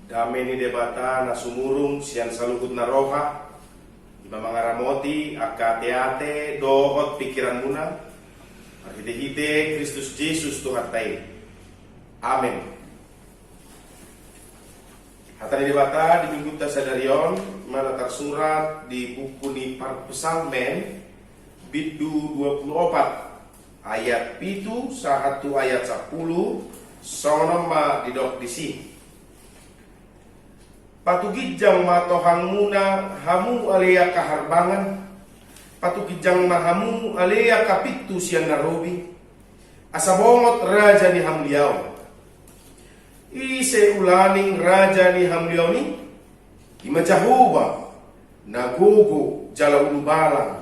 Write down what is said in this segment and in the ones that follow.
Dameni debata na sumurung sian saluhut na roha. Ima mangaramoti ate dohot pikiran muna. Arhite-hite Kristus Yesus Tuhan tai. Amin. Hatani debata di minggu tasadarion mana tersurat di buku ni Psalmen bidu 24 ayat pitu satu ayat 10 sonoma didok disi. Patugijang matohang muna hamu alea kaharbangan. Patugijang mahamu alea kapitu siang narobi. Asabongot raja ni hamliao. Ise ulaning raja ni hamliao ni. Ima Jahoba nagogo jala ulubalang.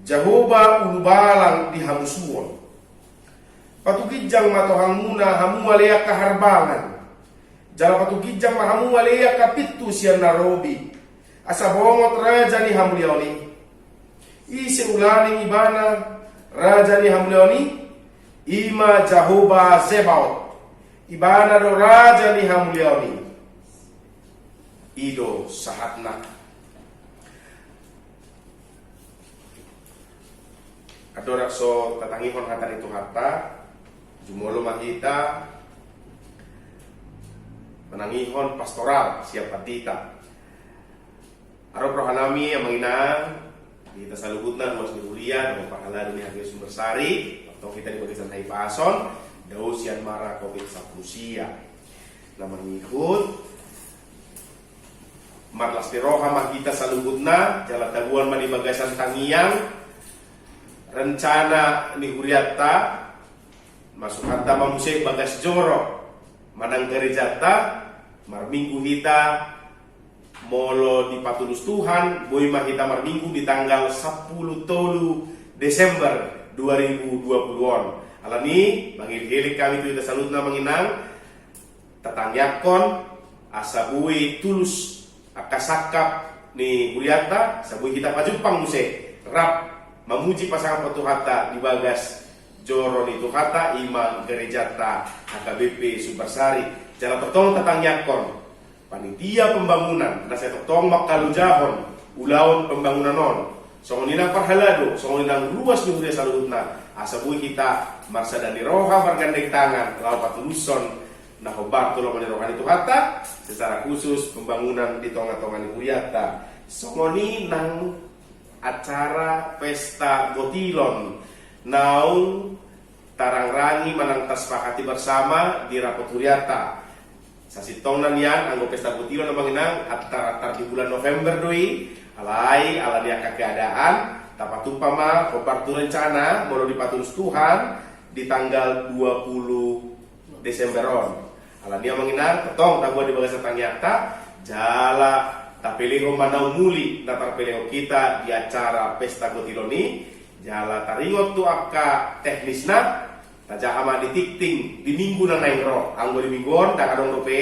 Jahoba ulubalang di hamusuon. Patugijang matohang muna hamu alea kaharbangan. Jala patugijang mahamu alea kapitu siang narobi. Asabongot raja ni hamlioni. Isi ulaning ibana raja ni hamlioni. Ima Jahoba Zebaot. Ibana do raja ni hamlioni. Ido sahatna. Adorak so tatangihon hatan itu hatta. Jumolo mahita. Menangihon pastoral siapa tita. Arop rohanami yang menginang kita saluhutna luas diulian dan pahala dunia hagia sumber sari atau kita di bagian hai pason dausian mara covid-19 na mengikut marlas piroha mah kita saluhutna jala tabuan mani bagasan tangiang rencana ni huriata masuk hantar mamusik bagas joro manang gerejata marminggu kita molo di patulus Tuhan boy mah kita marminggu di tanggal 10 Desember 2020 alani bangil helik kami tu kita salutna menginang tatanyakon asabui tulus akasakap ni huriata sabui kita pajumpang musik rap memuji pasangan petuhata di bagas Joro itu kata ima gerejata HKBP Sumbersari jala totong tatang yakon panitia pembangunan na saya totong makalujahon ulaon pembangunan non songoninang parhalado songoninang luas ni huria salutna asabui kita marsadani roha bergandeng tangan lawan patuluson na hobar tulungan rohani itu kata secara khusus pembangunan di tonga-tonga ni huriata songoninang acara pesta gotilon naung tarang-rangi manang tasepakati bersama di rapot huriata. Sasitong nanian anggo pesta gotilon na manginang atar-atar di bulan November doi alai ala dia keadaan tapatupama kopartu rencana molo di patulus Tuhan di tanggal 20 Desemberon. Ala dia manginang ketong tagua di bagasa tangyata jala tapeleho manau muli datar peleho kita di acara pesta gotiloni jala taringot tu akka teknisna tajahama di tikting di minggu na naingro anggo di mingguon da kadong rope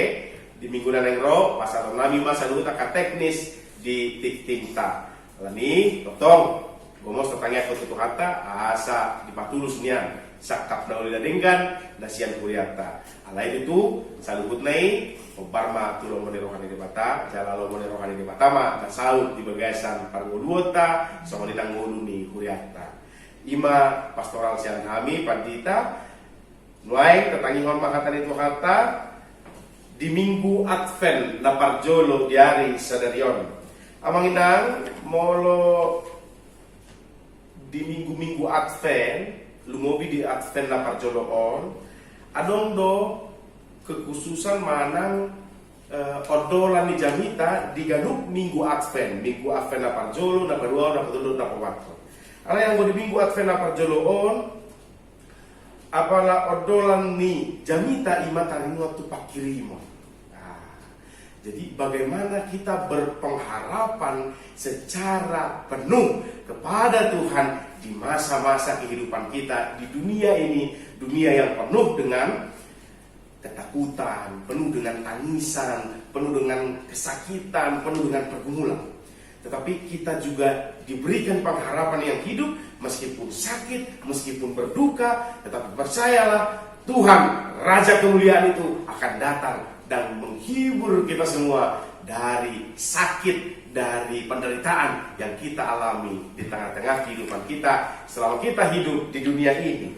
di minggu na naingro pasar nami masa dulu taka teknis di tikting ta lani totong gomos tetangnya ko tu kata asa di patulus nian sakap na uli dadenggan nasian kuriata alai itu saluhut nai obarma tulong menerohani di bata jalalo menerohani di batama nasaut di bagasan parngoluota songolinang ngoluni kuriata ima pastoral siang kami pandita nuai ketangihon makatan itu kata di minggu Advent na parjolo diari sadarion amanginang molo di minggu Advent lumobi di Advent na parjolo on adong do kekhususan manang odolan ni jamita di ganup minggu Advent na parjolo na kedua na kedua na kewaktu ala yang di minggu Advent na parjoloon apala odolan ni jamita ima taringot tu pakirimo. Jadi bagaimana kita berpengharapan secara penuh kepada Tuhan di masa-masa kehidupan kita di dunia ini, dunia yang penuh dengan ketakutan, penuh dengan tangisan, penuh dengan kesakitan, penuh dengan pergumulan. Tetapi kita juga diberikan pengharapan yang hidup meskipun sakit, meskipun berduka, tetapi percayalah Tuhan, Raja kemuliaan itu akan datang dan menghibur kita semua dari sakit, dari penderitaan yang kita alami di tengah-tengah kehidupan kita selama kita hidup di dunia ini.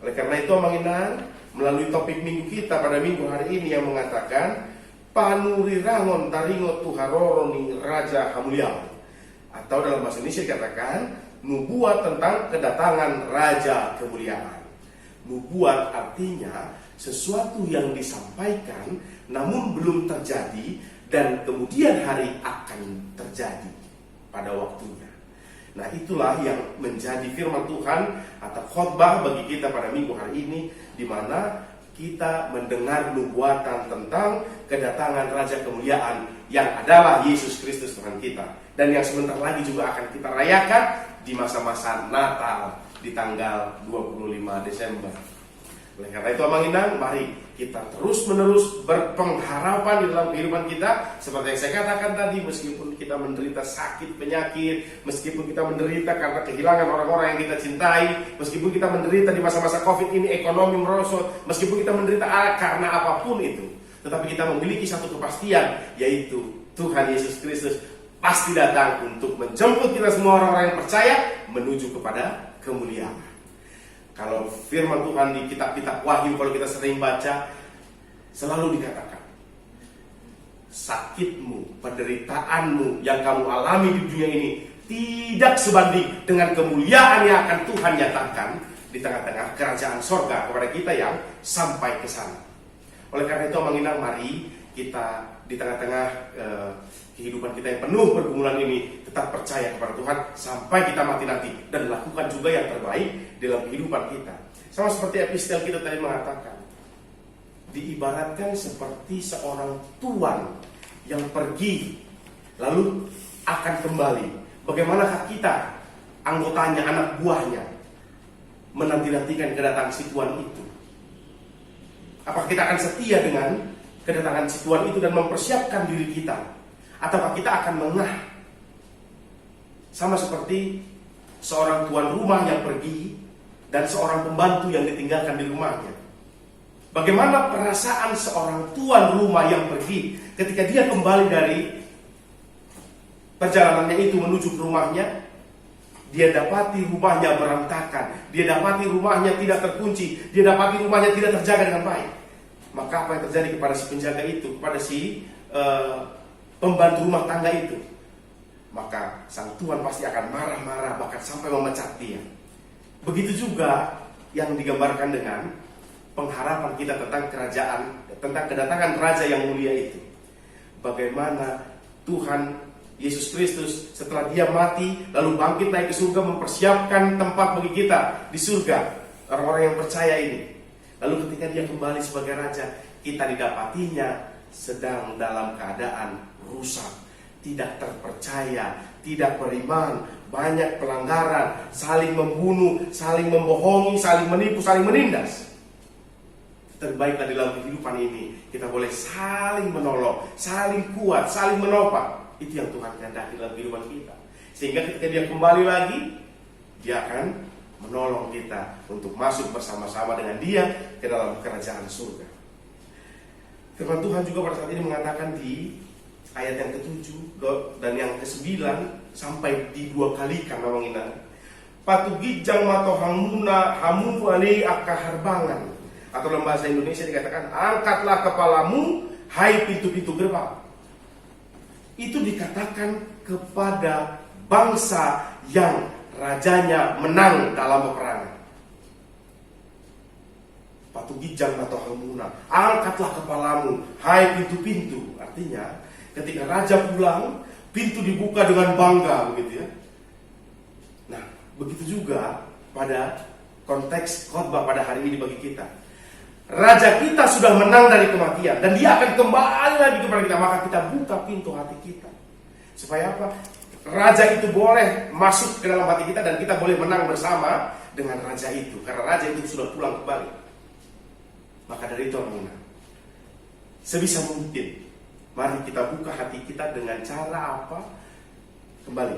Oleh karena itu, Amang Inang, melalui topik minggu kita pada minggu hari ini yang mengatakan Panuri rangon taringo tuharoroni raja hamuliau, atau dalam bahasa Indonesia dikatakan nubuat tentang kedatangan raja kemuliaan. Nubuat artinya sesuatu yang disampaikan namun belum terjadi dan kemudian hari akan terjadi pada waktunya. Nah, itulah yang menjadi firman Tuhan atau khotbah bagi kita pada minggu hari ini, di mana kita mendengar nubuatan tentang kedatangan Raja Kemuliaan yang adalah Yesus Kristus Tuhan kita, dan yang sebentar lagi juga akan kita rayakan di masa-masa Natal di tanggal 25 Desember. Oleh karena itu, Amang Inang, mari kita terus-menerus berpengharapan di dalam kehidupan kita. Seperti yang saya katakan tadi, meskipun kita menderita sakit penyakit, meskipun kita menderita karena kehilangan orang-orang yang kita cintai, meskipun kita menderita di masa-masa Covid ini ekonomi merosot, meskipun kita menderita karena apapun itu, tetapi kita memiliki satu kepastian, yaitu Tuhan Yesus Kristus pasti datang untuk menjemput kita semua orang-orang yang percaya menuju kepada kemuliaan. Kalau firman Tuhan di kitab-kitab Wahyu, kalau kita sering baca, selalu dikatakan sakitmu, penderitaanmu yang kamu alami di dunia ini tidak sebanding dengan kemuliaan yang akan Tuhan nyatakan di tengah-tengah kerajaan sorga kepada kita yang sampai ke sana. Oleh karena itu, Amang Inang, mari kita di tengah-tengah kehidupan kita yang penuh pergumulan ini tetap percaya kepada Tuhan sampai kita mati nanti, dan lakukan juga yang terbaik dalam kehidupan kita. Sama seperti epistel kita tadi mengatakan, diibaratkan seperti seorang tuan yang pergi lalu akan kembali. Bagaimanakah kita, anggotanya, anak buahnya, menanti-nantikan kedatangan si tuan itu? Apakah kita akan setia dengan kedatangan si tuan itu dan mempersiapkan diri kita, ataukah kita akan lengah? Sama seperti seorang tuan rumah yang pergi dan seorang pembantu yang ditinggalkan di rumahnya. Bagaimana perasaan seorang tuan rumah yang pergi ketika dia kembali dari perjalanannya itu menuju ke rumahnya? Dia dapati rumahnya berantakan, dia dapati rumahnya tidak terkunci, dia dapati rumahnya tidak terjaga dengan baik. Maka apa yang terjadi kepada si penjaga itu, kepada si pembantu rumah tangga itu? Maka sang tuan pasti akan marah-marah, bahkan sampai memecat dia. Begitu juga yang digambarkan dengan pengharapan kita tentang kerajaan, tentang kedatangan Raja yang mulia itu. Bagaimana Tuhan Yesus Kristus setelah dia mati lalu bangkit naik ke surga, mempersiapkan tempat bagi kita di surga, orang-orang yang percaya ini. Lalu ketika dia kembali sebagai Raja, kita didapatinya sedang dalam keadaan rusak, tidak terpercaya, tidak beriman, banyak pelanggaran, saling membunuh, saling membohongi, saling menipu, saling menindas. Terbaiklah di dalam kehidupan ini kita boleh saling menolong, saling kuat, saling menopang. Itu yang Tuhan kehendaki dalam kehidupan kita. Sehingga ketika dia kembali lagi, dia akan menolong kita untuk masuk bersama-sama dengan dia ke dalam kerajaan surga. Firman Tuhan juga pada saat ini mengatakan di ayat yang ke-7 dan yang ke-9 sampai di 2 kali kan Amang Inang. Patugijang matohanguna hamu ali akaharbangan, atau dalam bahasa Indonesia dikatakan angkatlah kepalamu hai pintu-pintu gerbang. Itu dikatakan kepada bangsa yang rajanya menang dalam peperangan. Patugijang matohanguna, angkatlah kepalamu hai pintu-pintu. Artinya ketika raja pulang, pintu dibuka dengan bangga, begitu ya. Nah, begitu juga pada konteks khotbah pada hari ini bagi kita. Raja kita sudah menang dari kematian dan dia akan kembali lagi kepada kita, maka kita buka pintu hati kita. Supaya apa? Raja itu boleh masuk ke dalam hati kita dan kita boleh menang bersama dengan raja itu, karena raja itu sudah pulang kembali. Maka dari itu, Amina, sebisa mungkin mari kita buka hati kita dengan cara apa? Kembali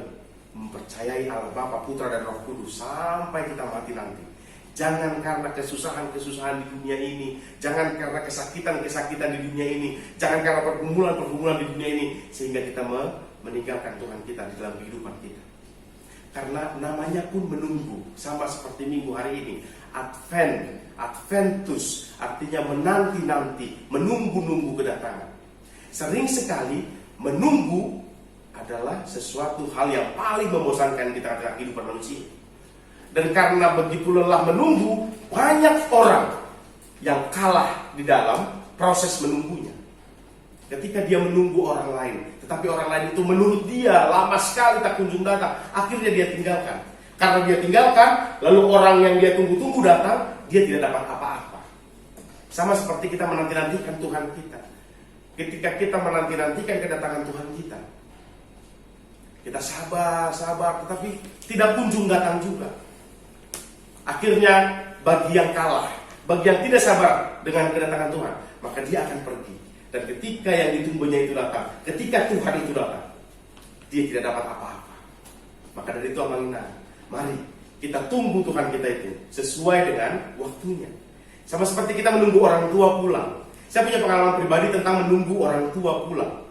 mempercayai Allah Bapa, Putra dan Roh Kudus sampai kita mati nanti. Jangan karena kesusahan-kesusahan di dunia ini, jangan karena kesakitan-kesakitan di dunia ini, jangan karena pergumulan-pergumulan di dunia ini, sehingga kita meninggalkan Tuhan kita di dalam kehidupan kita. Karena namanya pun menunggu, sama seperti minggu hari ini. Adventus, artinya menanti-nanti, menunggu-nunggu kedatangan. Sering sekali menunggu adalah sesuatu hal yang paling membosankan di tengah-tengah kehidupan manusia. Dan karena begitu lelah menunggu, banyak orang yang kalah di dalam proses menunggunya. Ketika dia menunggu orang lain, tetapi orang lain itu menurut dia lama sekali tak kunjung datang, akhirnya dia tinggalkan. Karena dia tinggalkan, lalu orang yang dia tunggu-tunggu datang, dia tidak dapat apa-apa. Sama seperti kita menanti-nantikan Tuhan kita. Ketika kita menanti-nantikan kedatangan Tuhan kita, kita sabar, tetapi tidak kunjung datang juga. Akhirnya bagi yang kalah, bagi yang tidak sabar dengan kedatangan Tuhan, maka dia akan pergi. Dan ketika yang ditunggunya itu datang, ketika Tuhan itu datang, dia tidak dapat apa-apa. Maka dari itu amalina, mari kita tunggu Tuhan kita itu sesuai dengan waktunya. Sama seperti kita menunggu orang tua pulang. Saya punya pengalaman pribadi tentang menunggu orang tua pulang.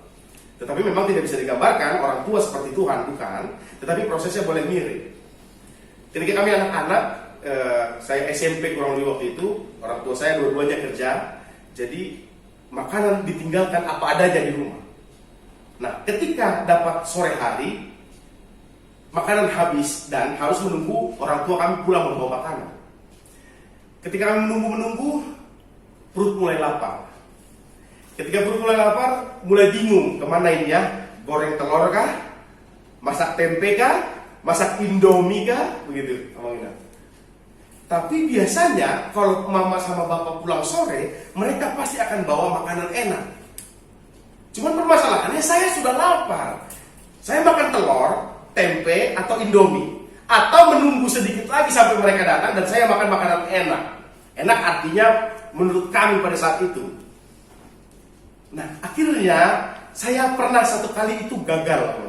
Tetapi memang tidak bisa digambarkan orang tua seperti Tuhan, bukan. Tetapi prosesnya boleh mirip. Ketika kami anak-anak, saya SMP kurang lebih waktu itu, orang tua saya dua-duanya kerja, jadi makanan ditinggalkan apa adanya di rumah. Nah, ketika dapat sore hari, makanan habis dan harus menunggu orang tua kami pulang membawa makanan. Ketika kami menunggu, perut mulai lapar. Ketika perut mulai lapar, mulai bingung kemana ini ya, goreng telur kah, masak tempe kah, masak indomie kah, begitu. Tapi biasanya kalau mama sama bapak pulang sore, mereka pasti akan bawa makanan enak. Cuman permasalahannya saya sudah lapar. Saya makan telur, tempe, atau indomie. Atau menunggu sedikit lagi sampai mereka datang dan saya makan makanan enak. Enak artinya menurut kami pada saat itu. Nah, akhirnya saya pernah satu kali itu gagal.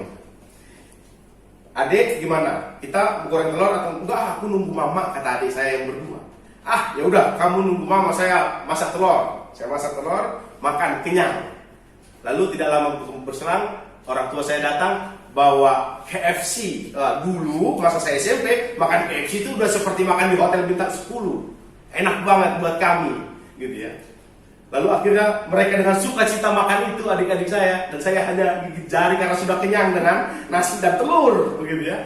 Adik gimana? Kita goreng telur atau enggak? Aku nunggu mama, kata adik saya yang berdua. Ah, ya udah, kamu nunggu mama, saya masak telur. Saya masak telur, makan kenyang. Lalu tidak lama berselang, orang tua saya datang bawa KFC. Dulu masa saya SMP, makan KFC itu udah seperti makan di hotel bintang 10. Enak banget buat kami, gitu ya. Lalu akhirnya mereka dengan sukacita makan itu, adik-adik saya, dan saya hanya gigit jari karena sudah kenyang dengan nasi dan telur, begitu ya.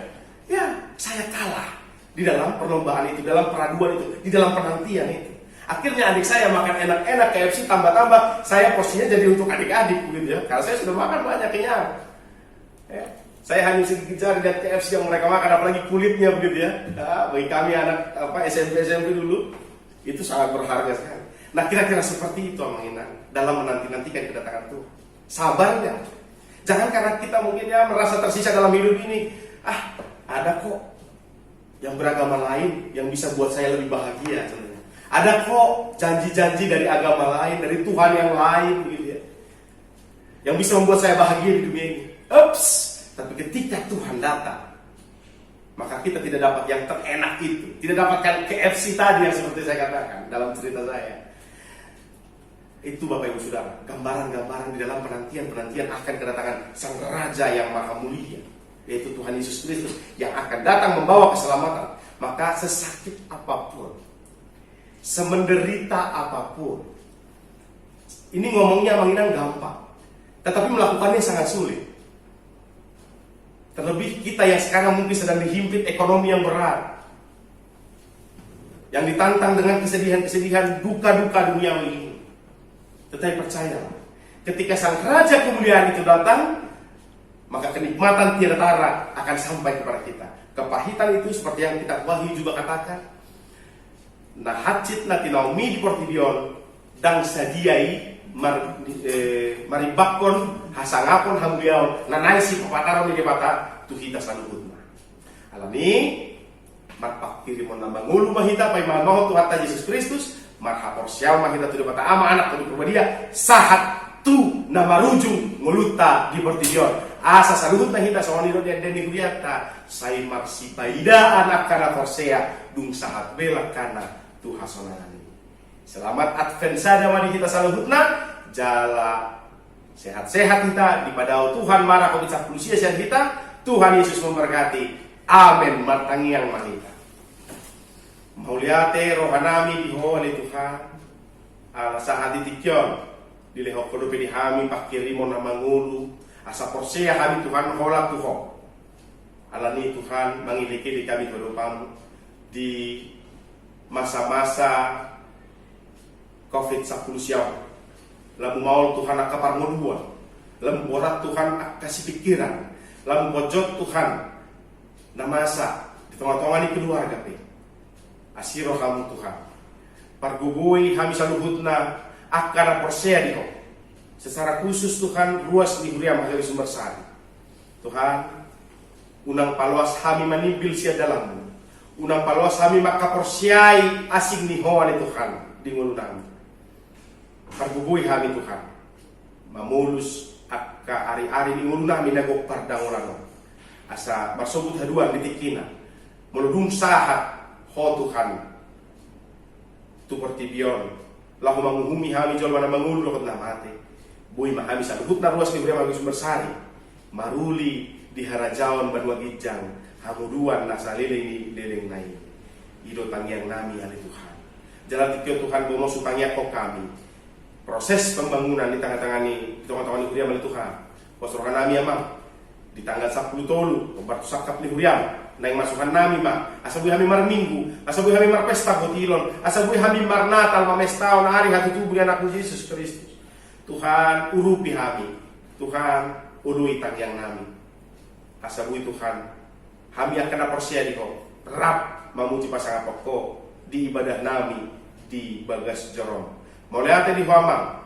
Ya, saya kalah di dalam perlombaan itu, dalam peraduan itu, di dalam penantian itu. Akhirnya adik saya makan enak-enak KFC tambah-tambah, saya porsinya jadi untuk adik-adik, begitu ya. Karena saya sudah makan banyak kenyang. Ya, saya hanya sedikit jari dan KFC yang mereka makan, apalagi kulitnya, begitu ya. Nah, bagi kami anak SMP dulu, itu sangat berharga sekali. Nah, kira-kira seperti itu Amanginan dalam menanti-nantikan kedatangan Tuhan. Sabarnya. Jangan karena kita mungkin ya merasa tersisa dalam hidup ini, ada kok yang beragama lain yang bisa buat saya lebih bahagia sebenarnya. Ada kok janji-janji dari agama lain, dari Tuhan yang lain gitu ya. Yang bisa membuat saya bahagia di dunia ini. Tapi ketika Tuhan datang, maka kita tidak dapat yang terenak itu. Tidak dapatkan KFC tadi yang seperti saya katakan dalam cerita saya. Itu Bapak Ibu Saudara, gambaran-gambaran di dalam penantian-penantian akan kedatangan Sang Raja yang Maha Mulia, yaitu Tuhan Yesus Kristus yang akan datang membawa keselamatan. Maka sesakit apapun, semenderita apapun, ini ngomongnya Amanginan gampang, tetapi melakukannya sangat sulit. Terlebih kita yang sekarang mungkin sedang dihimpit ekonomi yang berat, yang ditantang dengan kesedihan-kesedihan, duka-duka duniawi ini. Tetapi percayalah, ketika Sang Raja kemuliaan itu datang, maka kenikmatan tiada tara akan sampai kepada kita. Kepahitan itu seperti yang kita Wahyu juga katakan, nah hacit nati naumi di portidion dang sadiai maribakon hasangapon hambiaon nanai si papataron di debata tuhita saluhutna alami marpak kirimon nambang ulu mahita pai mahal Tuhan Yesus Kristus marhapor siaw mahita tu debata ama anak tu dia sahat tu nama rujung nguluta di portidion asa saluhut na hita sawani ro den deni guliata sai marsipaida anak kana forsea dung sahat bela kana Tuhan sonani. Selamat Advent saja mari kita saluhutna jala sehat-sehat kita di padao Tuhan marah COVID-19 sehat kita. Tuhan Yesus memberkati. Amin. Martangi yang mahita. Mauliate rohanami diho oleh Tuhan. Ala saat ditikyon dilehok kodope di hami pakirimo na mangulu asa porsea hami Tuhan hola tuho. Alani Tuhan mangiliki di kami kodopamu di masa-masa COVID-19 siaw. Lamu maul Tuhan akaparngoduan. Lamu borat Tuhan kasih pikiran. Lamu bojot Tuhan namasa di tengah-tengah ni keluarga pe. Asiro kamu Tuhan. Pargubui kami saluhutna akana porsea diho. Secara khusus Tuhan ruas di Huria Maheri Sumber Sari. Tuhan unang paluas kami manibil sia dalammu. Unang paluas kami maka porsiai asing niho ni Tuhan di ngulunang. Pargubui kami Tuhan. Mamulus akka ari-ari ni ngulunang minagok pardangulano. Asa marsubut haduan ditikina. Meludung sahat ho Tuhan. Tu pertibion. Lahu manguhumi kami jol mana mangulu lokot na mate. Bui mahami saluhut na ruas ni Huria Maheri Sumber Sari. Maruli di harajawan banua gijang. Hamuduan nasa leleng leleng nai. Ido tangiang nami ali Tuhan. Jalan tikyo Tuhan bomo supaya kok kami. Proses pembangunan di tengah-tengah ni Huria Maheri Tuhan. Posrohan nami amang. Di tanggal 10 tolu, Obartu sakap ni Huria. Naing masukan nami ma. Asabuhi kami mar minggu. Asabuhi kami mar pesta botilon. Asabuhi kami mar natal mamestao na hari hati tubuh anak Yesus Kristus. Tuhan urupi kami. Tuhan ului tangyang nami. Asabuhi Tuhan. Kami akan aporsia diho. Rap mamuji pasang apoko di ibadah nami di Bagas Jorom. Mauliate di Huamang.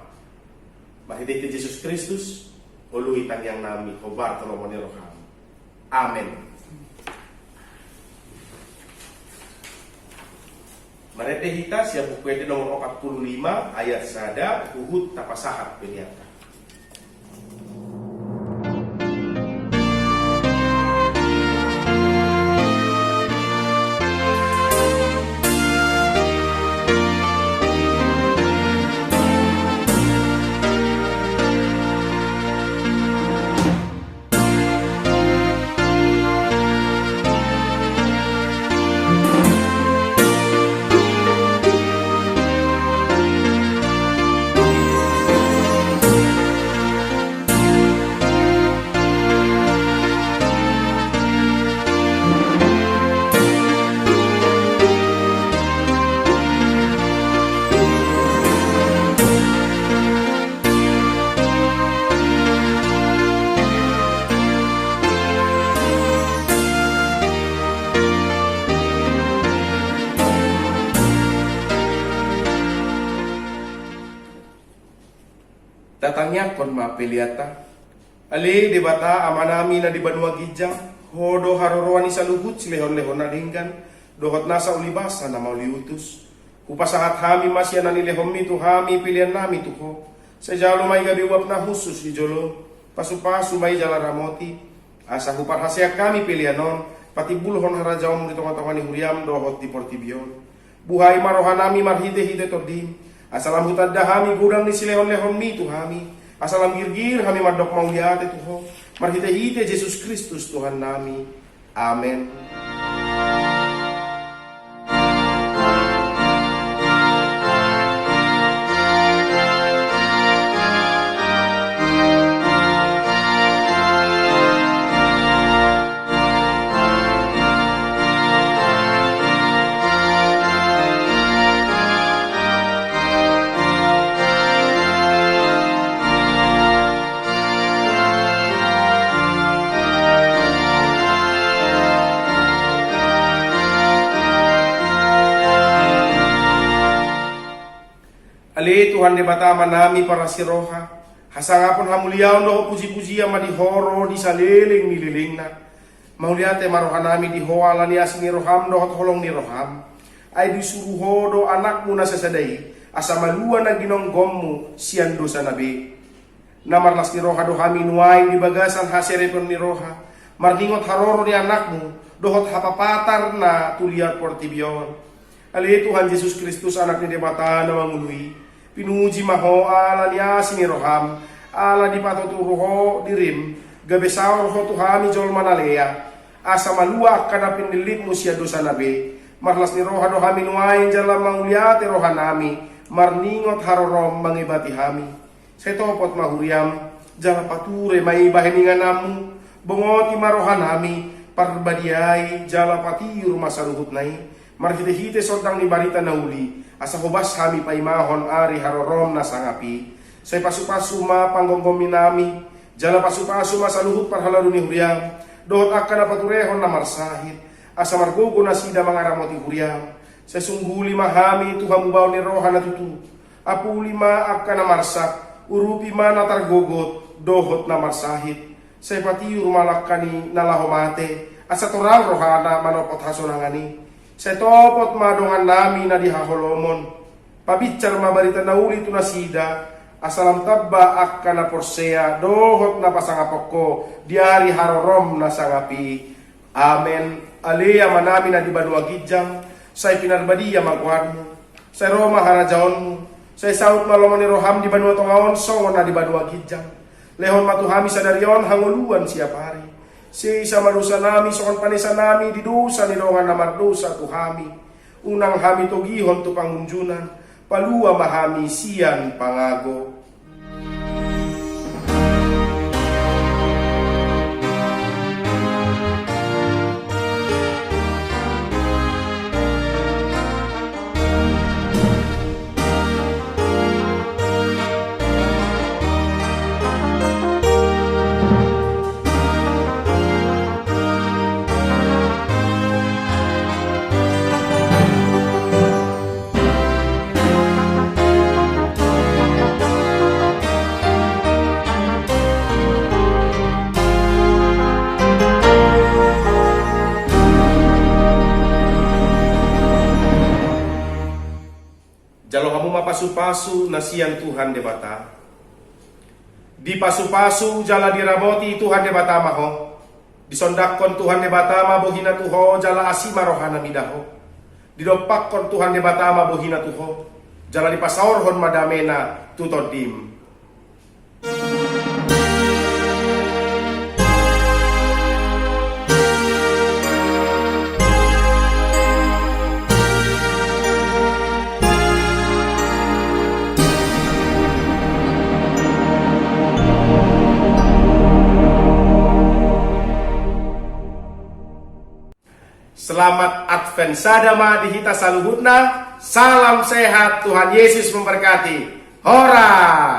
Mahiditi Yesus Kristus. Ului tangyang nami. Hobar tolomoni roham. Amin. Marete hita siap buku nomor 45 ayat sada Uhud tapasahat peniata. Datangnya kon mapeliata ali debata amanami na di Banua Gijang hodo haroroani saluhut silehon-lehon na dinggan dohot nasa ulibasa na mauliutus upasangat hami masya na nilehom mi tu hami pilihan nami tuho sejalo may gabi wap na husus di jolo pasu-pasu may jala ramoti asa hupar hasya kami pilihanon pati bulhon harajawam di tongah-tongah ni Huriam dohot di Portibion buhay marohanami marhite-hite tordim asalam hutad dahami gudang ni silehon-lehon mi tu hami. Asalam girgir kami madok mauliate tuho. Marhite-hite Yesus Kristus Tuhan nami. Amen. Ali Tuhan di batama nami para siroha hasangapon hamuliaon do puji-puji ama di horo di saliling nililingna mauliate marohan nami di hoala ni asini roham do holong ni roham ay disuruh hodo anakmu na sasadai asa malua na ginonggommu sian dosa nabi namarlas ni roha do kami nuay di bagasan haserepon ni roha marningot haroro ni anakmu dohot hapapatar na tuliat portibion. Ali Tuhan Yesus Kristus anak ni Debata na mangului, pinuji maho ala niasi ni roham, ala di patuturuho dirim, gabesaw roho Tuhami jol manalea, asa malua kana pinilit mo siya dosa nabe, marlas ni roha dohami nuain jala manguliate roha nami, marningot harorom mangibati hami. Setopot mahuriam, jala pature may baheningan namu, bongoti marohan nami, parbadiay, jala patiur masaruhut nai, marhite-hite sodang ni barita na uli, asa hubas kami paimahon ari harorom na sangapi, say pasu-pasu ma panggonggomi nami, jala pasu-pasu masaluhut parhalaro ni huriam, dohot akan na paturehon na marsahit, asa margogo na sida mga ramoti huriam, say sungguli mahami tuhamubaw ni roha na tutu, apuli ma akan na marsak, urupi ma na targogot, dohot na marsahit, say pati rumalakani nalahomate, asa torang rohana manopot hasonangani, say topot madongan nami na dihaholomon, pabitcar mabarita na uli tu na sida, asalam tabba akka na porsea, dohot na pasangapok ko, diari harorom na sangapi. Amen. Alea manami na dibadua gijang, say pinarbadiya magwan mo, say Roma harajaon mo, say saut malomon ni roham di banua tongaon, songon na dibadua gijang, lehon matuhami sa darion hanguluan siya pari. Si isa marusa nami, sokon panisa nami, didusa nilongan na mardosa tuhami. Unang hami togihon to pangunjunan, palua mahami siyan pangago. Jalo kamu mapasu-pasu na siyang Tuhan Debata. Di pasu-pasu jala diramoti Tuhan Debata maho. Disondakon Tuhan Debata mabohina tuho jala asima rohana midaho. Didopakkon Tuhan Debata mabohina tuho jala dipasaorhon madamena tutodim. Selamat Advent Sadama dihita saluhutna. Salam sehat, Tuhan Yesus memberkati. Hora!